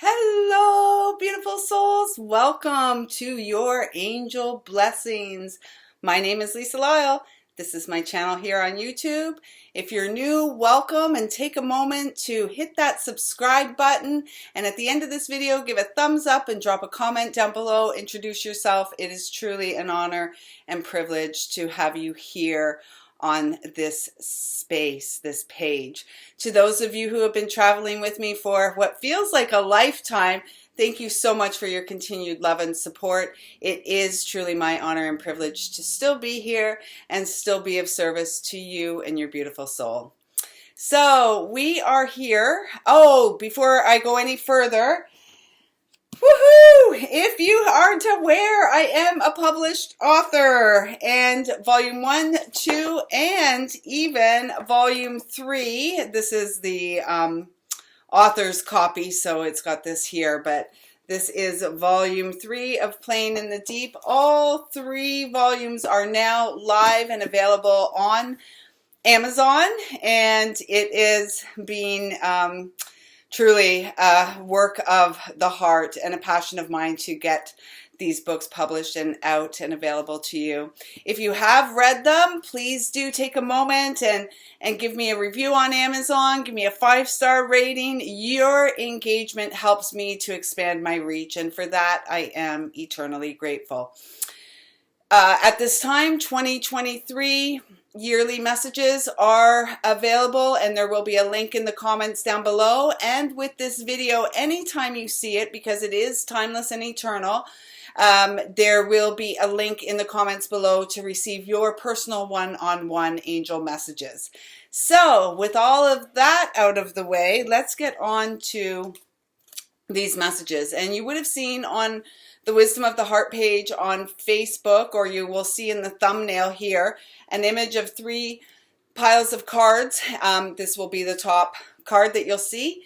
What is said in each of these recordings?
Hello, beautiful souls. Welcome to your angel blessings. My name is Lyle. This is my channel here on YouTube. If you're new, welcome, and take a moment to hit that subscribe button. And at the end of this video, give a thumbs up and drop a comment down below. Introduce yourself. It is truly an honor and privilege to have you here on this space, this page. To those of you who have been traveling with me for what feels like a lifetime, thank you so much for your continued love and support. It is truly my honor and privilege to still be here and still be of service to you and your beautiful soul. So we are here. Oh, before I go any further, woohoo! If you aren't aware, I am a published author, and volume 1, 2, and even volume 3. This is the author's copy, so it's got this here, but this is volume 3 of Playing in the Deep. All 3 volumes are now live and available on Amazon, and it is being truly a work of the heart and a passion of mine to get these books published and out and available to you. If you have read them, please do take a moment and give me a review on Amazon. Give me a 5-star rating. Your engagement helps me to expand my reach, and for that I am eternally grateful. At this time, 2023 yearly messages are available, and there will be a link in the comments down below. And with this video, anytime you see it, because it is timeless and eternal, there will be a link in the comments below to receive your personal one-on-one angel messages. So with all of that out of the way, let's get on to these messages. And you would have seen on the Wisdom of the Heart page on Facebook, or you will see in the thumbnail here, an image of 3 piles of cards. This will be the top card that you'll see.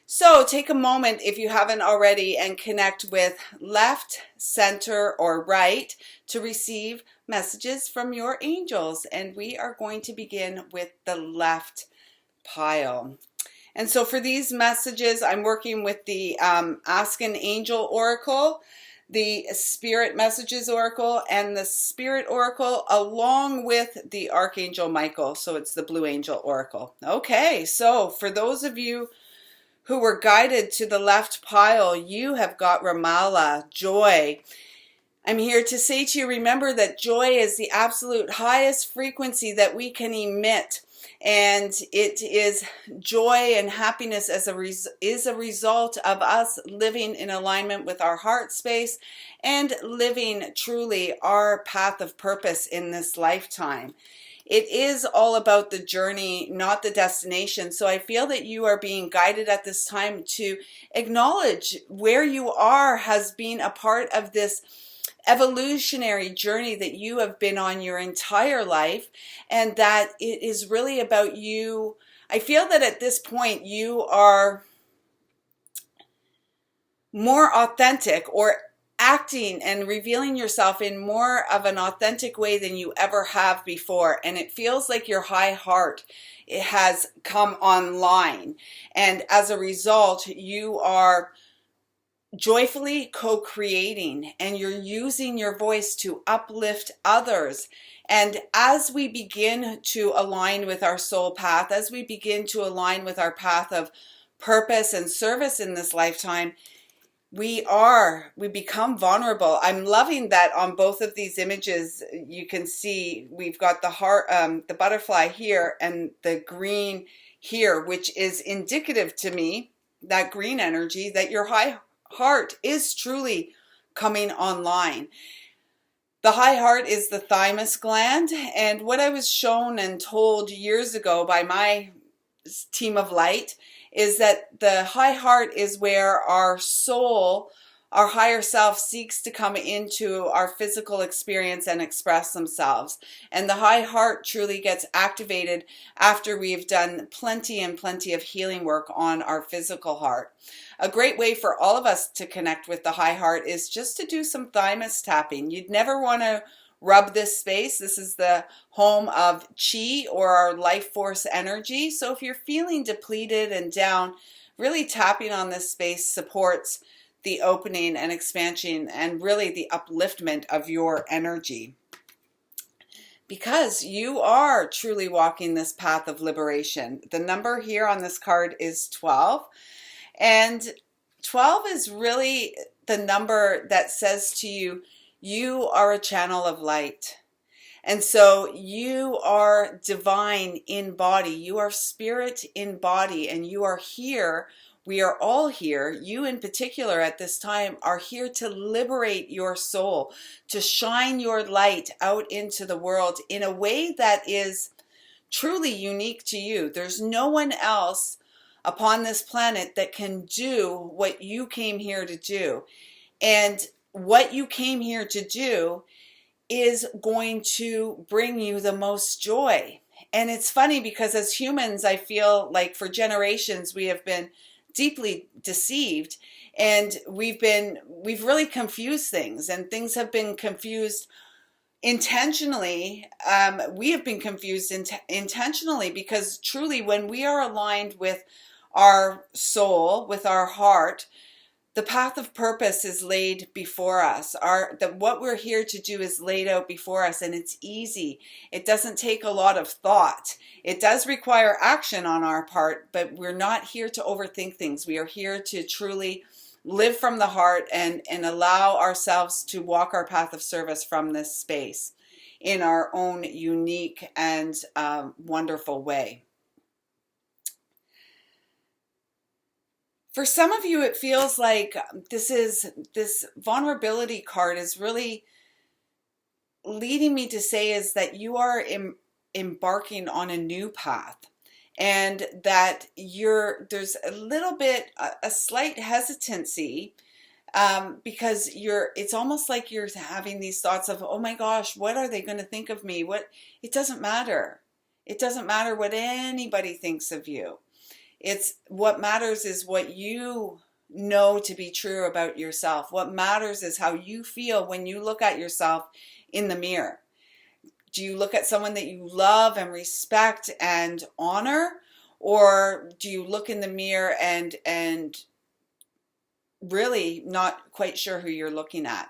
So take a moment, if you haven't already, and connect with left, center, or right to receive messages from your angels. And we are going to begin with the left pile. And so for these messages, I'm working with the Ask an Angel Oracle, the Spirit Messages Oracle, and the Spirit Oracle, along with the Archangel Michael. So it's the Blue Angel Oracle. Okay, so for those of you who were guided to the left pile, you have got Ramala, joy. I'm here to say to you, remember that joy is the absolute highest frequency that we can emit. And it is joy and happiness is a result of us living in alignment with our heart space and living truly our path of purpose in this lifetime. It is all about the journey, not the destination. So I feel that you are being guided at this time to acknowledge where you are has been a part of this evolutionary journey that you have been on your entire life, and that it is really about you. I feel that at this point you are more authentic, or acting and revealing yourself in more of an authentic way than you ever have before. And it feels like your high heart, it has come online, and as a result you are joyfully co-creating, and you're using your voice to uplift others. And as we begin to align with our soul path, as we begin to align with our path of purpose and service in this lifetime, we become vulnerable. I'm loving that on both of these images. You can see we've got the heart, the butterfly here, and the green here, which is indicative to me, that green energy, that your high heart is truly coming online. The high heart is the thymus gland, and what I was shown and told years ago by my team of light is that the high heart is where our soul, our higher self, seeks to come into our physical experience and express themselves. And the high heart truly gets activated after we've done plenty and plenty of healing work on our physical heart. A great way for all of us to connect with the high heart is just to do some thymus tapping. You'd never want to rub this space. This is the home of chi, or our life force energy. So if you're feeling depleted and down, really tapping on this space supports the opening and expansion and really the upliftment of your energy. Because you are truly walking this path of liberation. The number here on this card is 12. And 12 is really the number that says to you, you are a channel of light. And so you are divine in body. You are spirit in body, and you are here. We are all here. You in particular at this time are here to liberate your soul, to shine your light out into the world in a way that is truly unique to you. There's no one else upon this planet that can do what you came here to do. And what you came here to do is going to bring you the most joy. And it's funny because as humans, I feel like for generations we have been deeply deceived, and we've really confused things, and things have been confused intentionally. We have been confused intentionally, because truly when we are aligned with our soul, with our heart, the path of purpose is laid before us. What we're here to do is laid out before us, and it's easy. It doesn't take a lot of thought. It does require action on our part, but we're not here to overthink things. We are here to truly live from the heart and allow ourselves to walk our path of service from this space in our own unique and wonderful way. For some of you, it feels like this vulnerability card is really leading me to say is that you are embarking on a new path, and that there's a little bit, a slight hesitancy, because it's almost like you're having these thoughts of, oh my gosh, what are they going to think of me? It doesn't matter. It doesn't matter what anybody thinks of you. What matters is what you know to be true about yourself. What matters is how you feel when you look at yourself in the mirror. Do you look at someone that you love and respect and honor? Or do you look in the mirror and really not quite sure who you're looking at?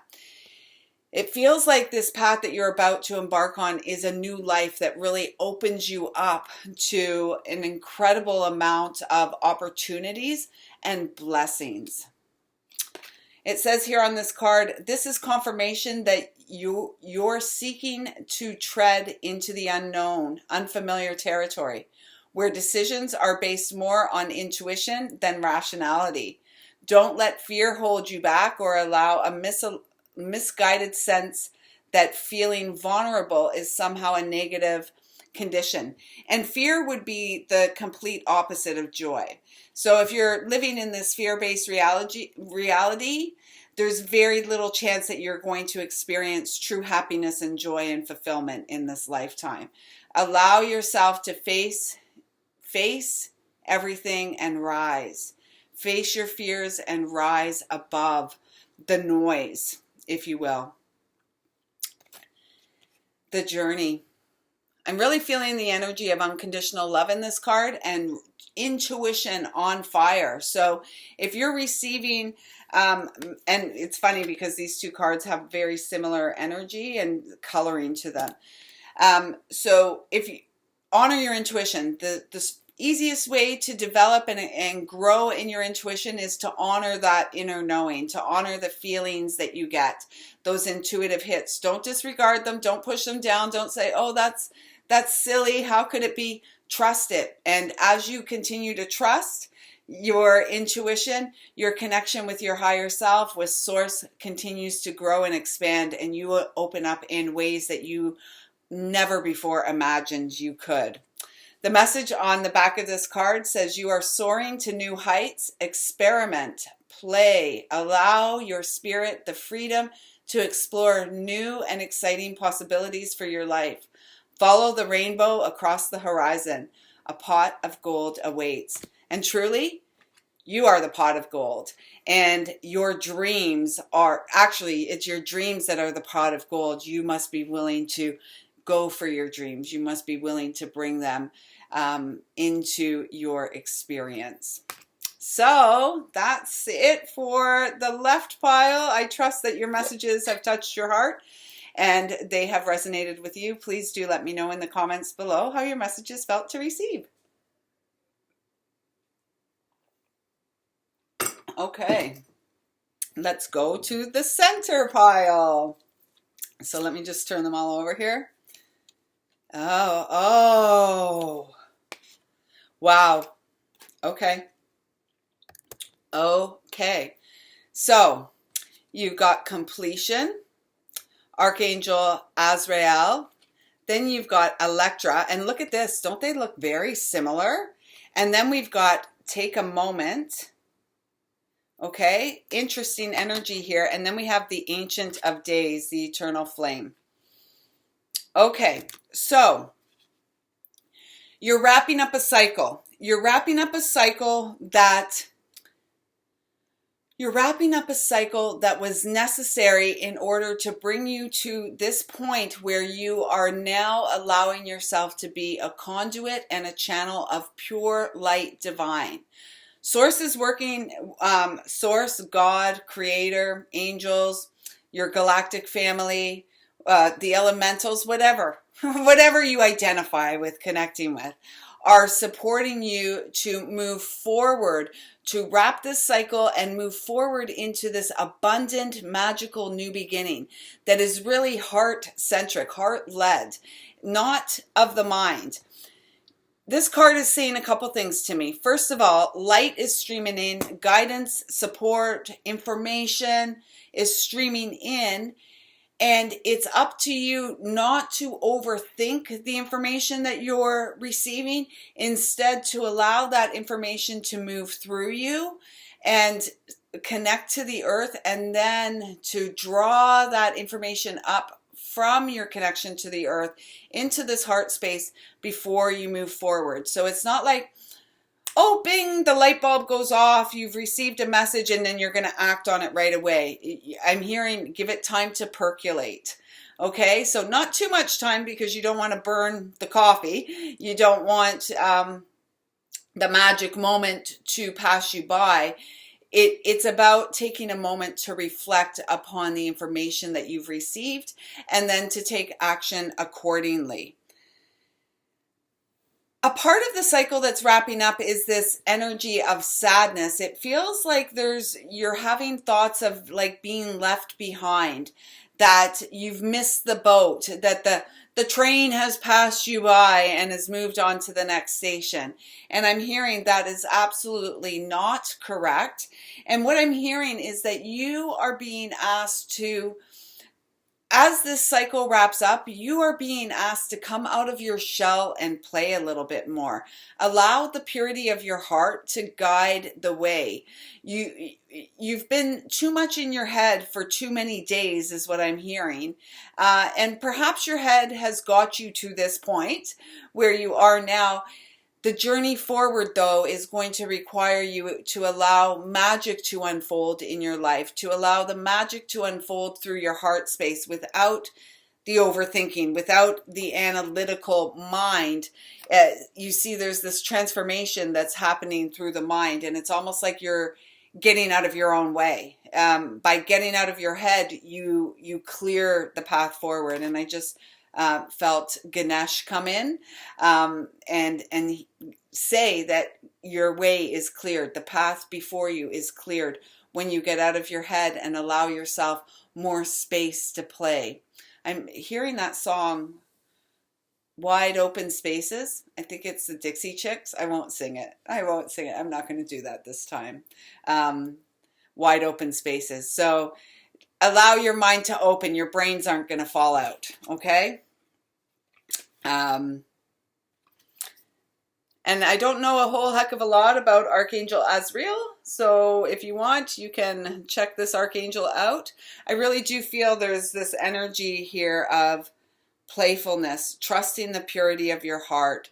It feels like this path that you're about to embark on is a new life that really opens you up to an incredible amount of opportunities and blessings. It says here on this card, this is confirmation that you're seeking to tread into the unknown, unfamiliar territory, where decisions are based more on intuition than rationality. Don't let fear hold you back or allow a misguided sense that feeling vulnerable is somehow a negative condition. And fear would be the complete opposite of joy. So if you're living in this fear-based reality, there's very little chance that you're going to experience true happiness and joy and fulfillment in this lifetime. Allow yourself to face everything and rise. Face your fears and rise above the noise, if you will. The journey. I'm really feeling the energy of unconditional love in this card and intuition on fire. So if you're receiving, and it's funny because these two cards have very similar energy and coloring to them. So if you honor your intuition, the easiest way to develop and grow in your intuition is to honor that inner knowing, to honor the feelings that you get, those intuitive hits. Don't disregard them. Don't push them down. Don't say, oh, that's silly. How could it be? Trust it. And as you continue to trust your intuition, your connection with your higher self, with source, continues to grow and expand, and you will open up in ways that you never before imagined you could. The message on the back of this card says you are soaring to new heights. Experiment, play, allow your spirit the freedom to explore new and exciting possibilities for your life. Follow the rainbow across the horizon. A pot of gold awaits. And truly, you are the pot of gold. And your dreams are, actually, it's your dreams that are the pot of gold. You must be willing to go for your dreams. You must be willing to bring them into your experience. So that's it for the left pile. I trust that your messages have touched your heart and they have resonated with you. Please do let me know in the comments below how your messages felt to receive. Okay, let's go to the center pile. So let me just turn them all over here. Oh, wow. Okay. Okay. So you've got completion, Archangel Azrael. Then you've got Electra. And look at this. Don't they look very similar? And then we've got take a moment. Okay. Interesting energy here. And then we have the Ancient of Days, the Eternal Flame. Okay. So you're wrapping up a cycle. You're wrapping up a cycle that was necessary in order to bring you to this point where you are now allowing yourself to be a conduit and a channel of pure light divine. Source is working, Source, God, Creator, angels, your galactic family, the elementals, whatever you identify with connecting with, are supporting you to move forward, to wrap this cycle and move forward into this abundant, magical new beginning that is really heart-centric, heart-led, not of the mind. This card is saying a couple things to me. First of all, light is streaming in, guidance, support, information is streaming in. And it's up to you not to overthink the information that you're receiving, instead to allow that information to move through you and connect to the earth, and then to draw that information up from your connection to the earth into this heart space before you move forward. So it's not like, oh, bing, the light bulb goes off, you've received a message, and then you're going to act on it right away. I'm hearing give it time to percolate. Okay, so not too much time, because you don't want to burn the coffee. You don't want the magic moment to pass you by. It's about taking a moment to reflect upon the information that you've received and then to take action accordingly. A part of the cycle that's wrapping up is this energy of sadness. It feels like you're having thoughts of like being left behind, that you've missed the boat, that the train has passed you by and has moved on to the next station. And I'm hearing that is absolutely not correct. And what I'm hearing is that you are being asked to, as this cycle wraps up, you are being asked to come out of your shell and play a little bit more. Allow the purity of your heart to guide the way. You've been too much in your head for too many days, is what I'm hearing. And perhaps your head has got you to this point where you are now. The journey forward, though, is going to require you to allow magic to unfold in your life, to allow the magic to unfold through your heart space without the overthinking, without the analytical mind. You see, there's this transformation that's happening through the mind, and it's almost like you're getting out of your own way. By getting out of your head, you clear the path forward. And I just felt Ganesh come in and say that your way is cleared. The path before you is cleared when you get out of your head and allow yourself more space to play. I'm hearing that song, Wide Open Spaces. I think it's the Dixie Chicks. I won't sing it. I'm not going to do that this time. Wide Open Spaces. So allow your mind to open. Your brains aren't going to fall out. Okay? And I don't know a whole heck of a lot about Archangel Azrael, so if you want, you can check this Archangel out. I really do feel there's this energy here of playfulness, trusting the purity of your heart,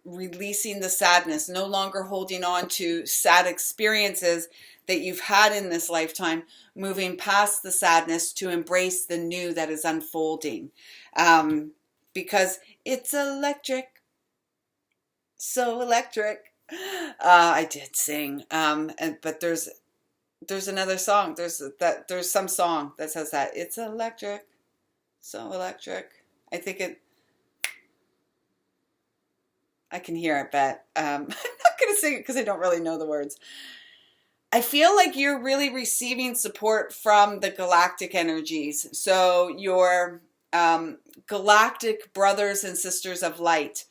releasing the sadness, no longer holding on to sad experiences that you've had in this lifetime, moving past the sadness to embrace the new that is unfolding. Because it's electric. So electric. I did sing. But there's another song. There's some song that says that it's electric, so electric. I think I can hear it, but I'm not gonna sing it because I don't really know the words. I feel like you're really receiving support from the galactic energies. So your galactic brothers and sisters of light,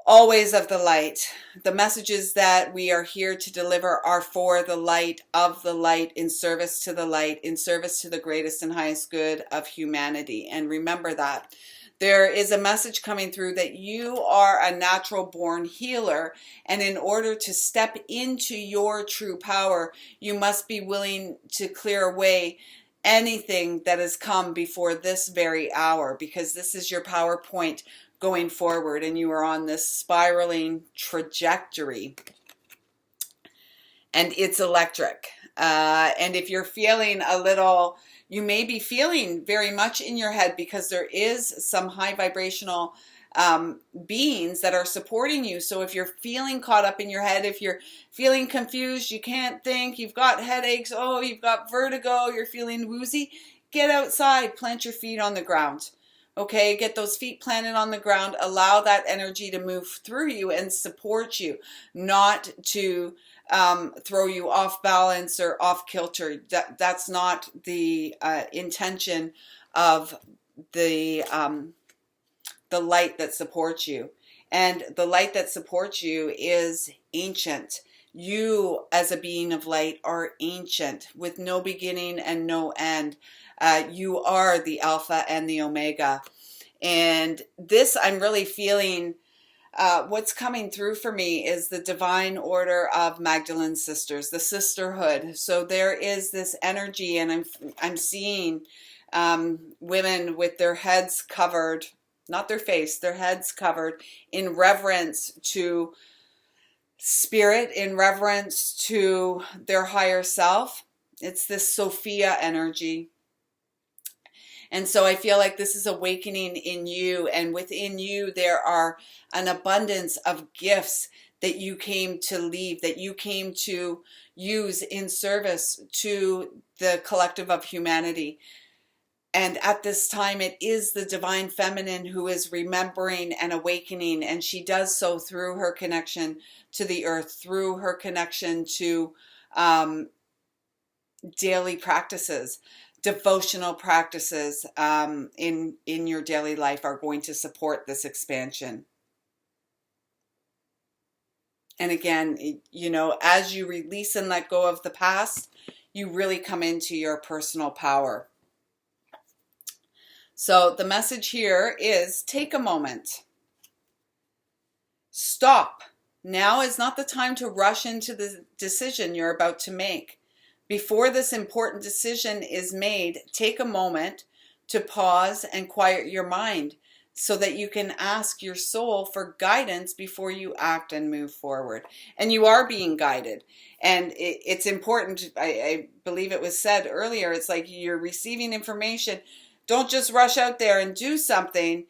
always of the light. The messages that we are here to deliver are for the light, of the light, in service to the light, in service to the greatest and highest good of humanity. And remember that. There is a message coming through that you are a natural born healer, and in order to step into your true power, you must be willing to clear away anything that has come before this very hour, because this is your power point going forward, and you are on this spiraling trajectory, and it's electric. And if you're feeling a little, you may be feeling very much in your head, because there is some high vibrational beings that are supporting you. So if you're feeling caught up in your head, if you're feeling confused, you can't think, you've got headaches, oh, you've got vertigo, you're feeling woozy, get outside, plant your feet on the ground. Okay, get those feet planted on the ground, allow that energy to move through you and support you, not to throw you off balance or off kilter. That's not the intention of the light that supports you. And the light that supports you is ancient. You, as a being of light, are ancient with no beginning and no end. You are the Alpha and the Omega. And this, I'm really feeling, what's coming through for me is the divine order of Magdalene sisters, the sisterhood. So there is this energy, and I'm seeing women with their heads covered, not their face, their heads covered, in reverence to spirit, in reverence to their higher self. It's this Sophia energy. And so I feel like this is awakening in you, and within you there are an abundance of gifts that you came to leave, that you came to use in service to the collective of humanity. And at this time, it is the divine feminine who is remembering and awakening, and she does so through her connection to the earth, through her connection to daily practices. Devotional practices in your daily life are going to support this expansion. And again, you know, as you release and let go of the past, you really come into your personal power. So the message here is, take a moment. Stop. Now is not the time to rush into the decision you're about to make. Before this important decision is made, take a moment to pause and quiet your mind so that you can ask your soul for guidance before you act and move forward. And you are being guided. And it's important, I believe it was said earlier, it's like you're receiving information. Don't just rush out there and do something.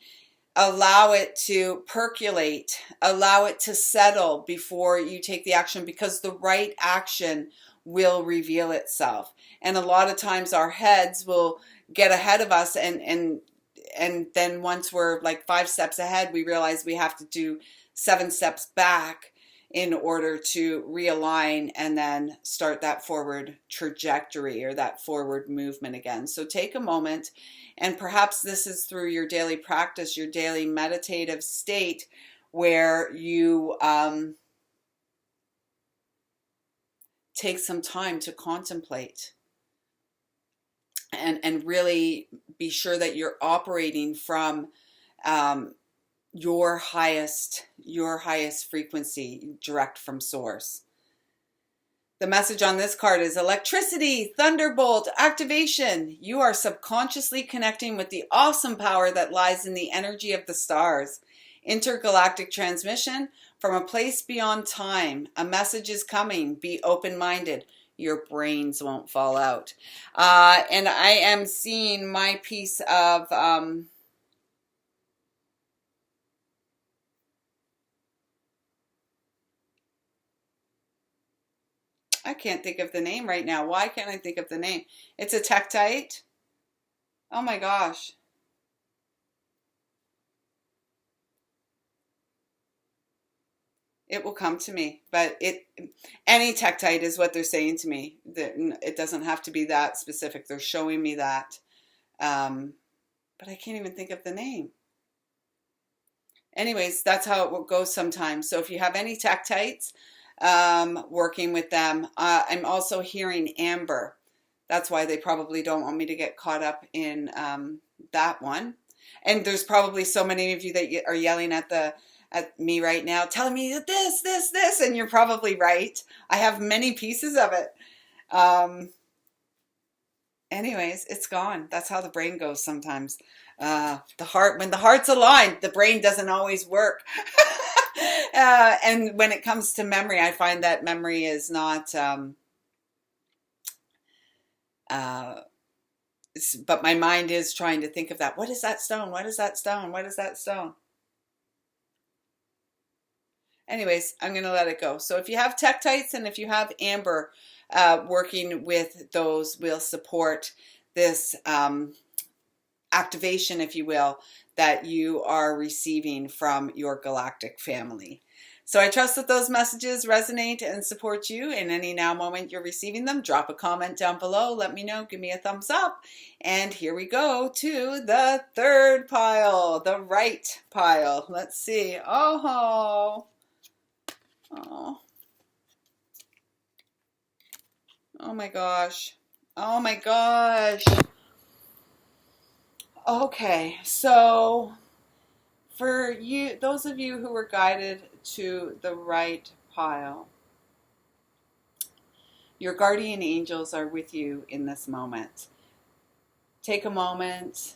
Allow it to percolate. Allow it to settle before you take the action, because the right action will reveal itself. And a lot of times our heads will get ahead of us, and then once we're like 5 steps ahead, we realize we have to do 7 steps back in order to realign and then start that forward trajectory or that forward movement again. So take a moment, and perhaps this is through your daily practice, your daily meditative state, where you take some time to contemplate and really be sure that you're operating from your highest frequency, direct from source. The message on this card is electricity, thunderbolt, activation. You are subconsciously connecting with the awesome power that lies in the energy of the stars. Intergalactic transmission from a place beyond time. A message is coming. Be open-minded. Your brains won't fall out. And I am seeing my piece of I can't think of the name right now. Why can't I think of the name? It's a tektite. Oh my gosh. It will come to me, but any tektite is what they're saying to me. It doesn't have to be that specific. They're showing me that, but I can't even think of the name. Anyways, that's how it goes sometimes. So if you have any tektites, working with them, I'm also hearing amber. That's why they probably don't want me to get caught up in that one. And there's probably so many of you that are yelling at me right now, telling me this, and you're probably right. I have many pieces of it. Anyways, it's gone. That's how the brain goes sometimes. When the heart's aligned, the brain doesn't always work. And when it comes to memory, I find that memory is not, but my mind is trying to think of that. What is that stone? What is that stone? What is that stone? Anyways, I'm going to let it go. So if you have tektites and if you have amber, working with those will support this activation, if you will, that you are receiving from your galactic family. So I trust that those messages resonate and support you in any now moment you're receiving them. Drop a comment down below. Let me know. Give me a thumbs up. And here we go to the third pile, the right pile. Let's see. Oh, oh my gosh. Oh my gosh. Okay, so for you, those of you who were guided to the right pile, your guardian angels are with you in this moment. Take a moment,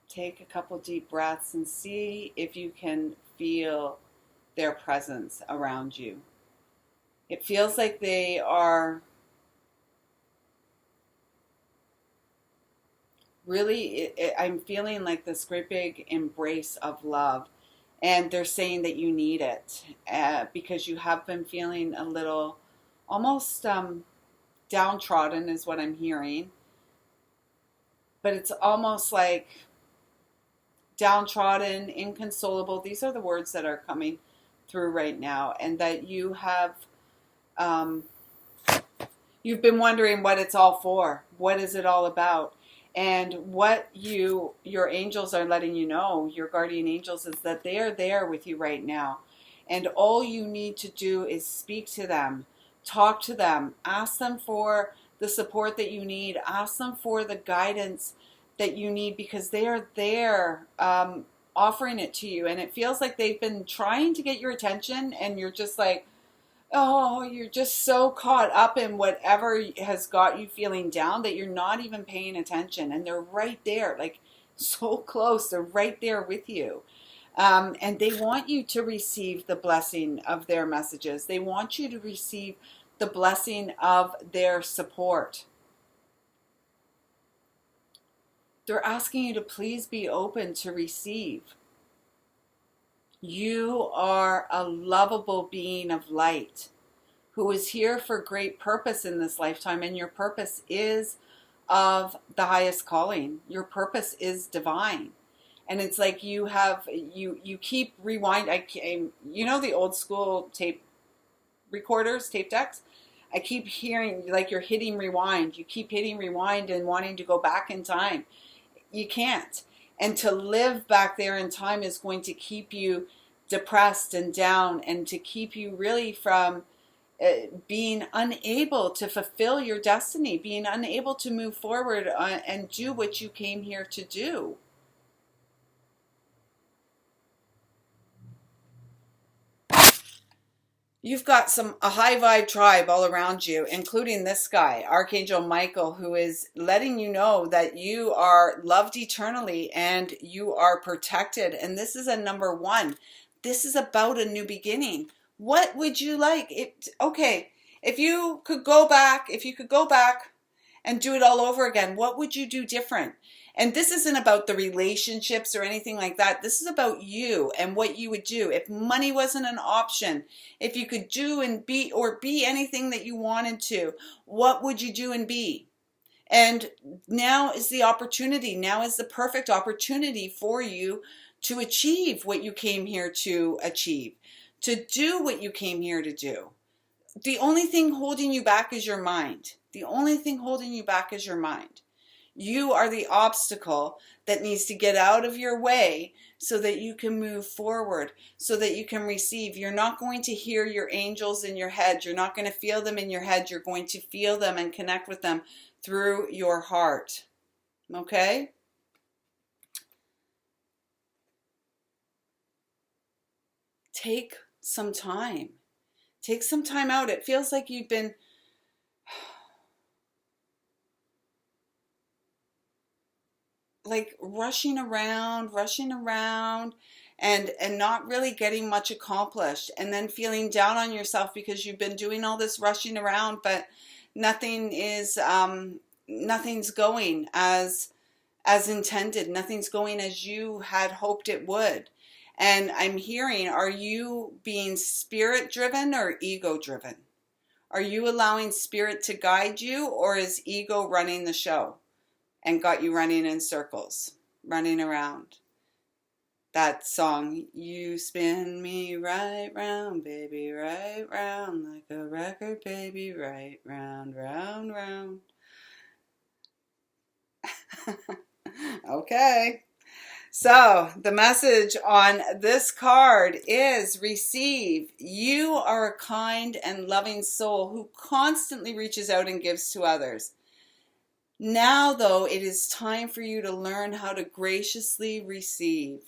take a couple deep breaths, and see if you can feel their presence around you. It feels like they are really, I'm feeling like this great big embrace of love. And they're saying that you need it because you have been feeling a little almost downtrodden is what I'm hearing. But it's almost like downtrodden, inconsolable. These are the words that are coming through right now. And that you have, you've been wondering what it's all for. What is it all about? And what your angels are letting you know, your guardian angels, is that they are there with you right now. And all you need to do is speak to them, talk to them, ask them for the support that you need, ask them for the guidance that you need, because they are there offering it to you. And it feels like they've been trying to get your attention, and you're just like, oh, you're just so caught up in whatever has got you feeling down that you're not even paying attention. And they're right there, like so close. They're right there with you. And they want you to receive the blessing of their messages. They want you to receive the blessing of their support. They're asking you to please be open to receive. You are a lovable being of light who is here for great purpose in this lifetime, and your purpose is of the highest calling. Your purpose is divine. And it's like you keep rewind. You know the old school tape recorders, tape decks? I keep hearing like you're hitting rewind. You keep hitting rewind and wanting to go back in time. You can't. And to live back there in time is going to keep you depressed and down, and to keep you really from being unable to fulfill your destiny, being unable to move forward and do what you came here to do. You've got a high vibe tribe all around you, including this guy, Archangel Michael, who is letting you know that you are loved eternally and you are protected. And this is a number one. This is about a new beginning. What would you like? Okay, if you could go back and do it all over again, what would you do different? And this isn't about the relationships or anything like that. This is about you and what you would do. If money wasn't an option, if you could do and be or be anything that you wanted to, what would you do and be? And now is the opportunity. Now is the perfect opportunity for you to achieve what you came here to achieve, to do what you came here to do. The only thing holding you back is your mind. The only thing holding you back is your mind. You are the obstacle that needs to get out of your way so that you can move forward, so that you can receive. You're not going to hear your angels in your head. You're not going to feel them in your head. You're going to feel them and connect with them through your heart. Okay? Take some time. Take some time out. It feels like you've been like rushing around and not really getting much accomplished, and then feeling down on yourself because you've been doing all this rushing around, but nothing's going as intended. Nothing's going as you had hoped it would. And I'm hearing, are you being spirit driven or ego driven? Are you allowing spirit to guide you, or is ego running the show and got you running in circles, running around? That song, you spin me right round, baby, right round, like a record, baby, right round, round, round. Okay. So the message on this card is receive. You are a kind and loving soul who constantly reaches out and gives to others. Now, though, it is time for you to learn how to graciously receive.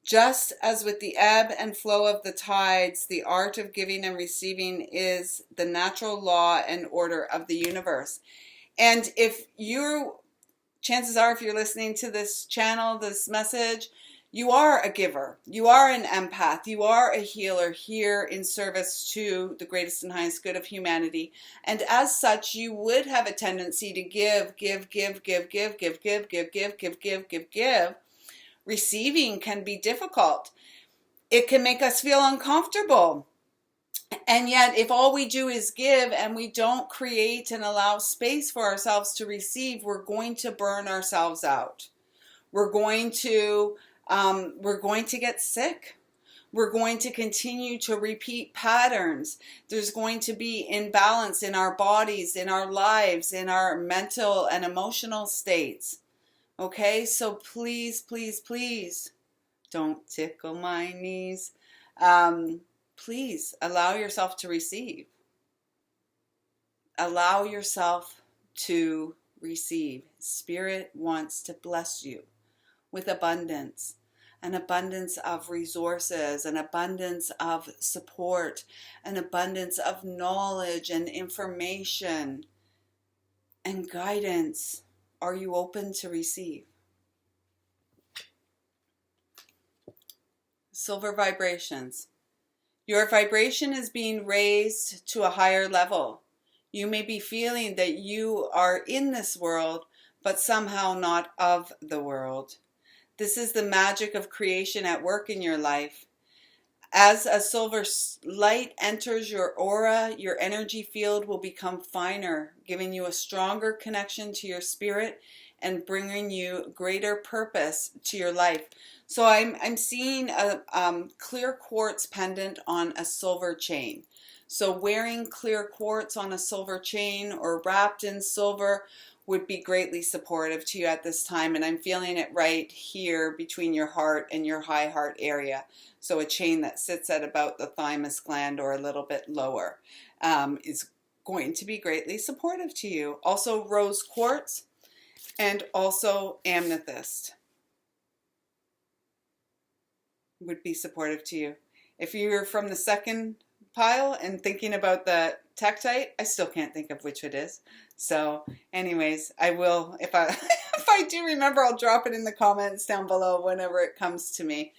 Just as with the ebb and flow of the tides, the art of giving and receiving is the natural law and order of the universe. And chances are, if you're listening to this channel, this message, you are a giver. You are an empath. You are a healer here in service to the greatest and highest good of humanity. And as such, you would have a tendency to give. Receiving can be difficult. It can make us feel uncomfortable. And yet, if all we do is give and we don't create and allow space for ourselves to receive, we're going to burn ourselves out. We're going to get sick. We're going to continue to repeat patterns. There's going to be imbalance in our bodies, in our lives, in our mental and emotional states. Okay, so please, please, please don't tickle my knees. Please allow yourself to receive. Allow yourself to receive. Spirit wants to bless you with abundance, an abundance of resources, an abundance of support, an abundance of knowledge and information and guidance. Are you open to receive? Silver vibrations. Your vibration is being raised to a higher level. You may be feeling that you are in this world, but somehow not of the world. This is the magic of creation at work in your life. As a silver light enters your aura, your energy field will become finer, giving you a stronger connection to your spirit and bringing you greater purpose to your life. So I'm seeing a clear quartz pendant on a silver chain. So wearing clear quartz on a silver chain or wrapped in silver would be greatly supportive to you at this time. And I'm feeling it right here between your heart and your high heart area. So a chain that sits at about the thymus gland or a little bit lower is going to be greatly supportive to you. Also rose quartz and also amethyst would be supportive to you. If you're from the second pile and thinking about the tektite, I still can't think of which it is. So anyways, I will, if I do remember, I'll drop it in the comments down below whenever it comes to me.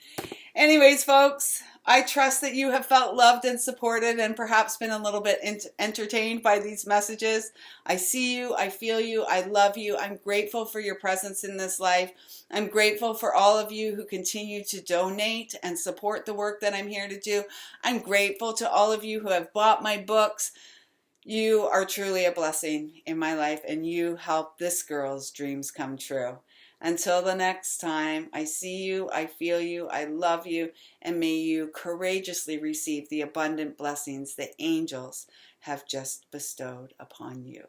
Anyways, folks, I trust that you have felt loved and supported and perhaps been a little bit entertained by these messages. I see you, I feel you, I love you. I'm grateful for your presence in this life. I'm grateful for all of you who continue to donate and support the work that I'm here to do. I'm grateful to all of you who have bought my books. You are truly a blessing in my life, and you help this girl's dreams come true. Until the next time, I see you, I feel you, I love you, and may you courageously receive the abundant blessings the angels have just bestowed upon you.